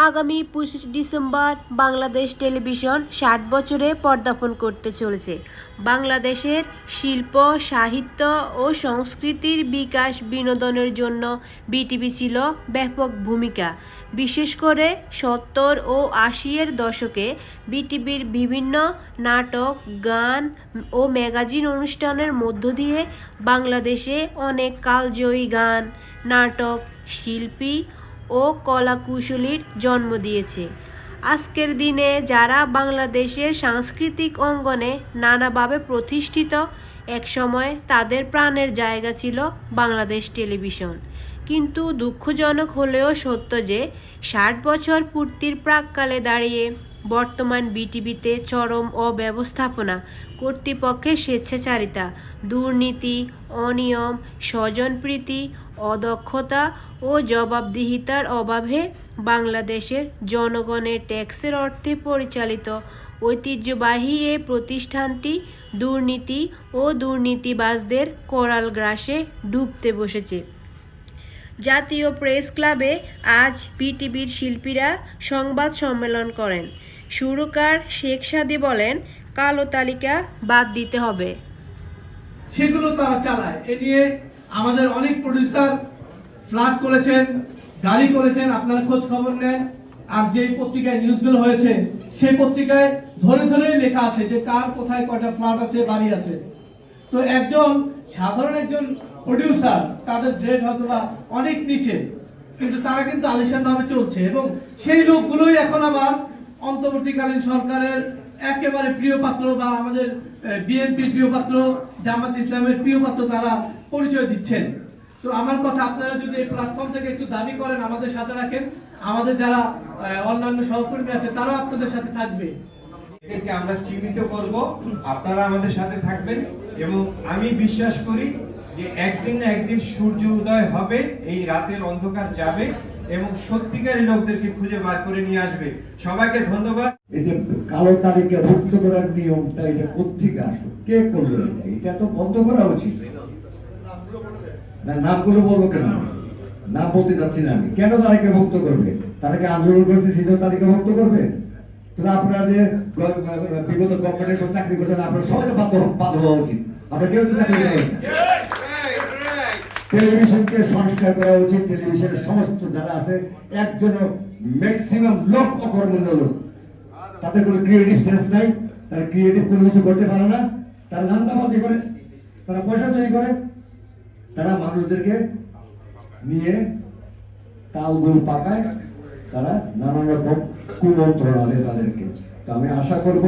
আগামী ২৫ December Bangladesh television ৬০ বছরে পদার্পণ করতে চলেছে। বাংলাদেশের শিল্প, সাহিত্য ও সংস্কৃতির বিকাশ বিনোদনের জন্য বিটিভি ছিল ব্যাপক ভূমিকা। বিশেষ করে ৭০ ও ৮০-এর দশকে বিটিভির বিভিন্ন নাটক, গান ও ম্যাগাজিন অনুষ্ঠানের মধ্য দিয়ে বাংলাদেশে অনেক কালজয়ী গান, নাটক, শিল্পী ও কলাকুশলীর জন্ম দিয়েছে। আজকের দিনে যারা বাংলাদেশের সাংস্কৃতিক অঙ্গনে নানাভাবে প্রতিষ্ঠিত, একসময় তাদের প্রাণের জায়গা ছিল বাংলাদেশ টেলিভিশন। কিন্তু দুঃখজনক হলেও সত্য যে ৬০ বছর পূর্তির প্রাক্কালে দাঁড়িয়ে বর্তমান বিটিভিতে চরম অব্যবস্থাপনা, কর্তৃপক্ষের স্বেচ্ছাচারিতা, দুর্নীতি, অনিয়ম, স্বজনপ্রীতি, অদক্ষতা ও জবাবদিহিতার অভাবে বাংলাদেশের জনগণের ট্যাক্সের অর্থে পরিচালিত ঐতিহ্যবাহী এ প্রতিষ্ঠানটি দুর্নীতি ও দুর্নীতিবাজদের করাল গ্রাসে ডুবতে বসেছে। জাতীয় প্রেস ক্লাবে আজ বিটিভির শিল্পীরা সংবাদ সম্মেলন করেন। সুরকার শেখ সাদী বলেন, কালো তালিকা বাদ দিতে হবে। সেগুলো তারা চালায়। এ নিয়ে আমাদের অনেক প্রডিউসার ফ্ল্যাট করেছেন, গাড়ি করেছেন, আপনারা খোঁজ খবর নেন। আর যে পত্রিকায় নিউজগুলো হয়েছে সেই পত্রিকায় ধরে ধরে লেখা আছে যে কার কোথায় কয়টা ফ্ল্যাট আছে, বাড়ি আছে। তো একজন সাধারণ একজন প্রডিউসার, তাদের গ্রেড হয়তো বা অনেক নিচে, কিন্তু তারা কিন্তু আলিশান ভাবে চলছে। এবং সেই লোকগুলোই এখন আবার অন্তর্বর্তীকালীন সরকারের একেবারে প্রিয় পাত্র, বা আমাদের বিএনপির প্রিয় পাত্র, জামাত ইসলামের প্রিয় পাত্র তারা পরিচয় দিচ্ছেন। তো আমার কথা, আপনারা যদি এই প্ল্যাটফর্ম থেকে একটু দাবি করেন, আমাদের সাথে রাখেন, আমাদের যারা অন্যান্য সহকর্মী আছে তারাও আপনাদের সাথে থাকবে। এদেরকে আমরা চিহ্নিত করব, আপনারা আমাদের সাথে থাকবেন এবং আমি বিশ্বাস করি যে একদিন না একদিন সূর্য উদয় হবে, এই রাতের অন্ধকার যাবে এবং সত্যিকারের লোকদেরকে খুঁজে বার করে নিয়ে আসবে। সবাইকে ধন্যবাদ। এই যে কালো তালিকা মুক্ত করার নিয়মটা, এটা কোত্থেকে আসলো, কে করলো? এটা তো বন্ধ করা উচিত। না, নামগুলো বলবো কেন? নাম বলতে যাচ্ছি না আমি। কেন তালিকা মুক্ত করবে? তাদেরকে আন্দোলন করেছে সেটাও তালিকা মুক্ত করবে? তাহলে আপনারা যে বিগত গভর্নমেন্টের সব চাকরি করছেন, আপনারা সবাই বাধ্য হওয়া উচিত। আপনারা কেউ তো চাকরি করেন। টেলিভিশনকে সংস্কার করা উচিত। টেলিভিশনের সমস্ত যারা আছে, একজনও ম্যাক্সিমাম লোক অকর্মণ্য লোক, তাদের কোনো ক্রিয়েটিভ সেন্স নাই, তারা ক্রিয়েটিভ কোনো কিছু করতে পারে না, তারা ধান্দাবাজি করে, তারা পয়সা তৈরি করে, তারা মানুষদেরকে নিয়ে তালগুল পাকায়, তারা নানান রকম কুমন্ত্রণ আনে তাদেরকে। তো আমি আশা করব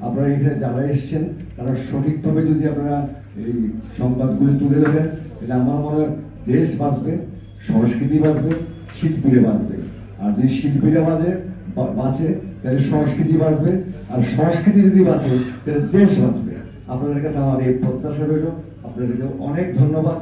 আপনারা এখানে যারা এসছেন তারা সঠিকভাবে যদি আপনারা এই সংবাদগুলো তুলে দেবেন, তাহলে আমার মনে হয় দেশ বাঁচবে, সংস্কৃতি বাঁচবে, শিল্পীরা বাঁচবে। আর যদি শিল্পীরা বাঁচে তাহলে সংস্কৃতি বাঁচবে, আর সংস্কৃতি যদি বাঁচে তাহলে দেশ বাঁচবে। আপনাদের কাছে আমার এই প্রত্যাশা রইল। আপনাদেরকে অনেক ধন্যবাদ।